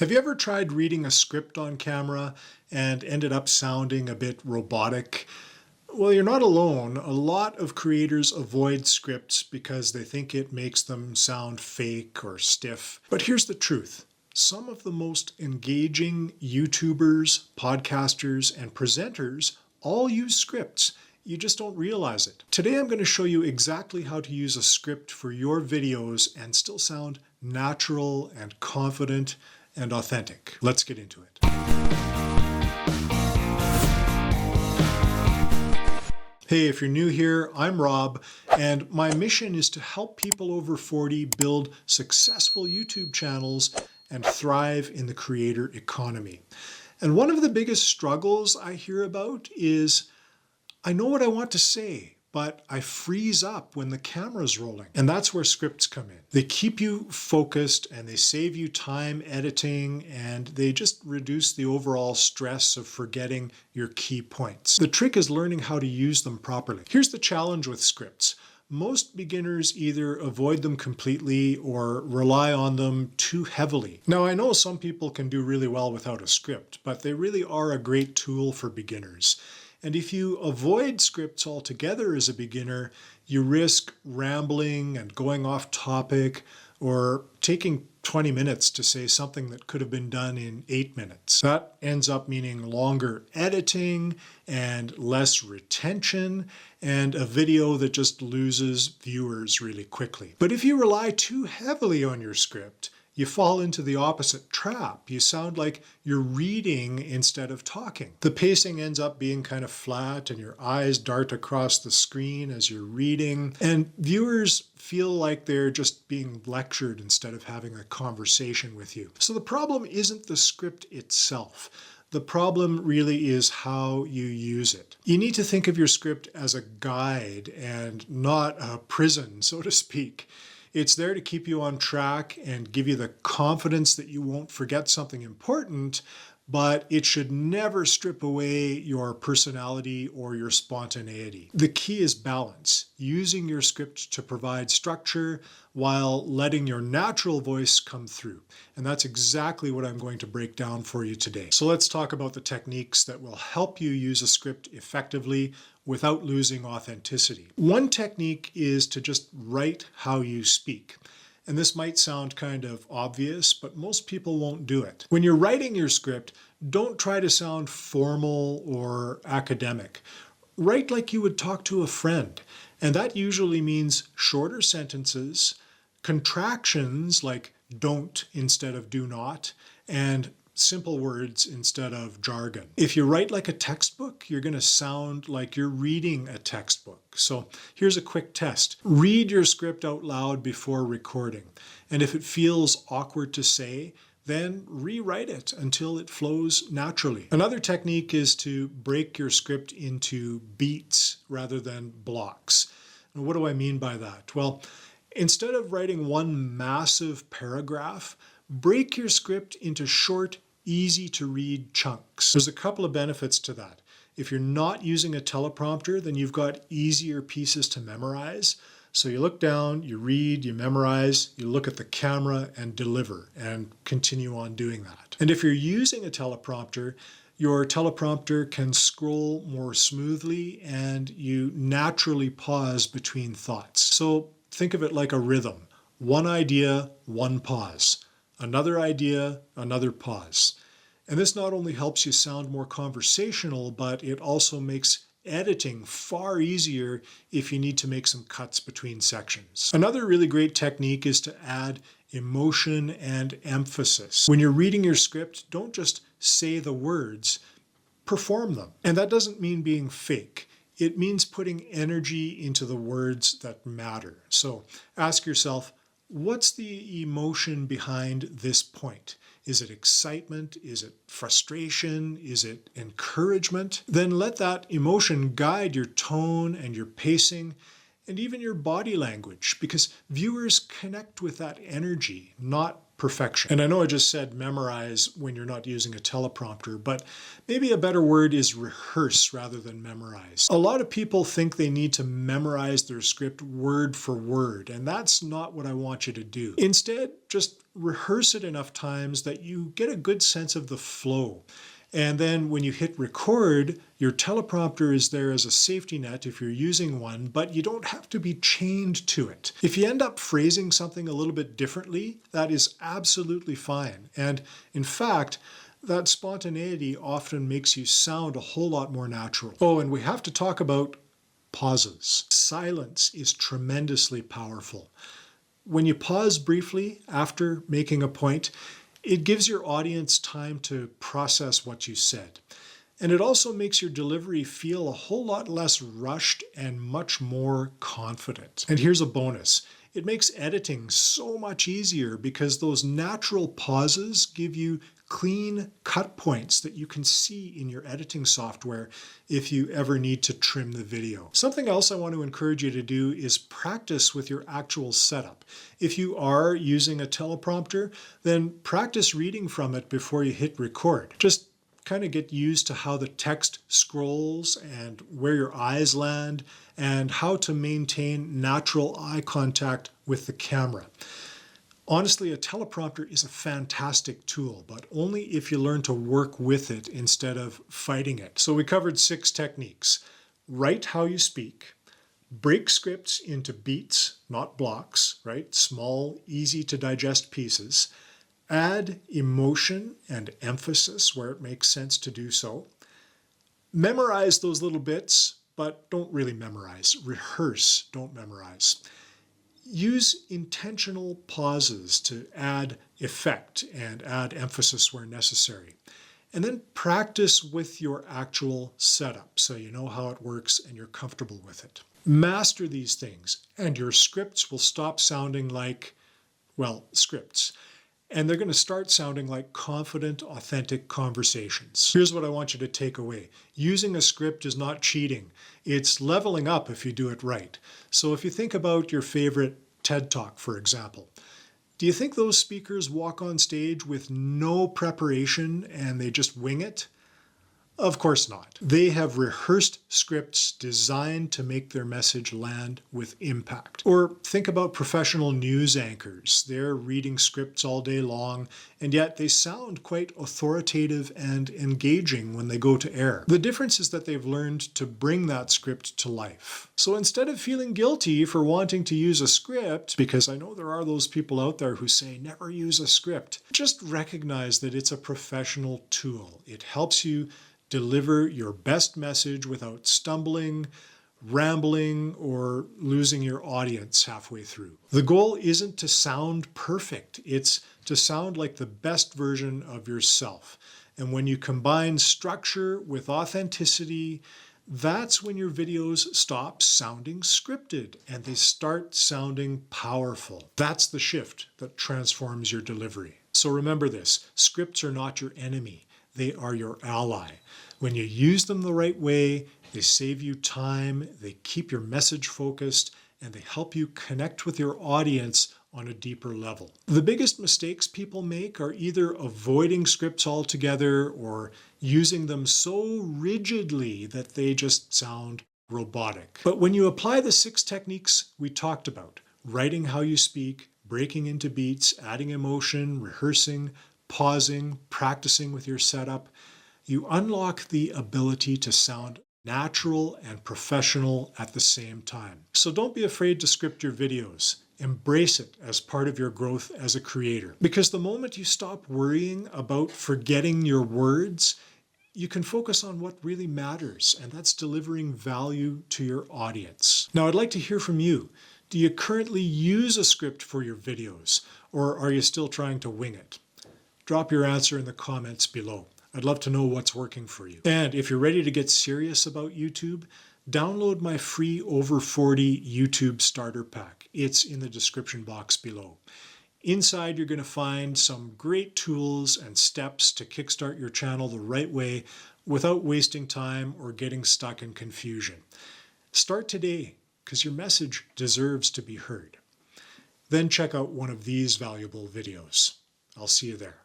Have you ever tried reading a script on camera and ended up sounding a bit robotic? Well, you're not alone. A lot of creators avoid scripts because they think it makes them sound fake or stiff. But here's the truth. Some of the most engaging YouTubers, podcasters, and presenters all use scripts. You just don't realize it. Today I'm going to show you exactly how to use a script for your videos and still sound natural and confident and authentic. Let's get into it. Hey, if you're new here, I'm Rob, and my mission is to help people over 40 build successful YouTube channels and thrive in the creator economy. And one of the biggest struggles I hear about is, I know what I want to say, but I freeze up when the camera's rolling. And that's where scripts come in. They keep you focused and they save you time editing, and they just reduce the overall stress of forgetting your key points. The trick is learning how to use them properly. Here's the challenge with scripts. Most beginners either avoid them completely or rely on them too heavily. Now, I know some people can do really well without a script, but they really are a great tool for beginners. And if you avoid scripts altogether as a beginner, you risk rambling and going off topic or taking 20 minutes to say something that could have been done in 8 minutes. That ends up meaning longer editing and less retention and a video that just loses viewers really quickly. But if you rely too heavily on your script, you fall into the opposite trap. You sound like you're reading instead of talking. The pacing ends up being kind of flat and your eyes dart across the screen as you're reading. And viewers feel like they're just being lectured instead of having a conversation with you. So the problem isn't the script itself. The problem really is how you use it. You need to think of your script as a guide and not a prison, so to speak. It's there to keep you on track and give you the confidence that you won't forget something important, but it should never strip away your personality or your spontaneity. The key is balance, using your script to provide structure while letting your natural voice come through. And that's exactly what I'm going to break down for you today. So let's talk about the techniques that will help you use a script effectively without losing authenticity. One technique is to just write how you speak. And this might sound kind of obvious, but most people won't do it. When you're writing your script, don't try to sound formal or academic. Write like you would talk to a friend. And that usually means shorter sentences, contractions like don't instead of do not, and simple words instead of jargon. If you write like a textbook, you're going to sound like you're reading a textbook. So here's a quick test. Read your script out loud before recording. And if it feels awkward to say, then rewrite it until it flows naturally. Another technique is to break your script into beats rather than blocks. And what do I mean by that? Well, instead of writing one massive paragraph, break your script into short, easy to read chunks. There's a couple of benefits to that. If you're not using a teleprompter, then you've got easier pieces to memorize. So you look down, you read, you memorize, you look at the camera and deliver and continue on doing that. And if you're using a teleprompter, your teleprompter can scroll more smoothly and you naturally pause between thoughts. So think of it like a rhythm. One idea, one pause. Another idea, another pause. And this not only helps you sound more conversational, but it also makes editing far easier if you need to make some cuts between sections. Another really great technique is to add emotion and emphasis. When you're reading your script, don't just say the words, perform them. And that doesn't mean being fake. It means putting energy into the words that matter. So ask yourself, what's the emotion behind this point? Is it excitement? Is it frustration? Is it encouragement? Then let that emotion guide your tone and your pacing and even your body language, because viewers connect with that energy, not perfection. And I know I just said memorize when you're not using a teleprompter, but maybe a better word is rehearse rather than memorize. A lot of people think they need to memorize their script word for word, and that's not what I want you to do. Instead, just rehearse it enough times that you get a good sense of the flow. And then when you hit record, your teleprompter is there as a safety net if you're using one, but you don't have to be chained to it. If you end up phrasing something a little bit differently, that is absolutely fine. And in fact, that spontaneity often makes you sound a whole lot more natural. Oh, and we have to talk about pauses. Silence is tremendously powerful. When you pause briefly after making a point, it gives your audience time to process what you said. And it also makes your delivery feel a whole lot less rushed and much more confident. And here's a bonus. It makes editing so much easier because those natural pauses give you clean cut points that you can see in your editing software if you ever need to trim the video. Something else I want to encourage you to do is practice with your actual setup. If you are using a teleprompter, then practice reading from it before you hit record. Just kind of get used to how the text scrolls and where your eyes land and how to maintain natural eye contact with the camera. Honestly, a teleprompter is a fantastic tool, but only if you learn to work with it instead of fighting it. So we covered 6 techniques. Write how you speak. Break scripts into beats, not blocks, right? Small, easy to digest pieces. Add emotion and emphasis where it makes sense to do so. Memorize those little bits, but don't really memorize. Rehearse, don't memorize. Use intentional pauses to add effect and add emphasis where necessary. And then practice with your actual setup so you know how it works and you're comfortable with it. Master these things and your scripts will stop sounding like, well, scripts. And they're going to start sounding like confident, authentic conversations. Here's what I want you to take away. Using a script is not cheating. It's leveling up if you do it right. So if you think about your favorite TED Talk, for example, do you think those speakers walk on stage with no preparation and they just wing it? Of course not. They have rehearsed scripts designed to make their message land with impact. Or think about professional news anchors. They're reading scripts all day long, and yet they sound quite authoritative and engaging when they go to air. The difference is that they've learned to bring that script to life. So instead of feeling guilty for wanting to use a script, because I know there are those people out there who say never use a script, just recognize that it's a professional tool. It helps you deliver your best message without stumbling, rambling, or losing your audience halfway through. The goal isn't to sound perfect. It's to sound like the best version of yourself. And when you combine structure with authenticity, that's when your videos stop sounding scripted and they start sounding powerful. That's the shift that transforms your delivery. So remember this, scripts are not your enemy. They are your ally. When you use them the right way, they save you time, they keep your message focused, and they help you connect with your audience on a deeper level. The biggest mistakes people make are either avoiding scripts altogether or using them so rigidly that they just sound robotic. But when you apply the 6 techniques we talked about, writing how you speak, breaking into beats, adding emotion, rehearsing, pausing, practicing with your setup, you unlock the ability to sound natural and professional at the same time. So don't be afraid to script your videos. Embrace it as part of your growth as a creator. Because the moment you stop worrying about forgetting your words, you can focus on what really matters, and that's delivering value to your audience. Now, I'd like to hear from you. Do you currently use a script for your videos, or are you still trying to wing it? Drop your answer in the comments below. I'd love to know what's working for you. And if you're ready to get serious about YouTube, download my free Over 40 YouTube Starter Pack. It's in the description box below. Inside, you're going to find some great tools and steps to kickstart your channel the right way without wasting time or getting stuck in confusion. Start today, because your message deserves to be heard. Then check out one of these valuable videos. I'll see you there.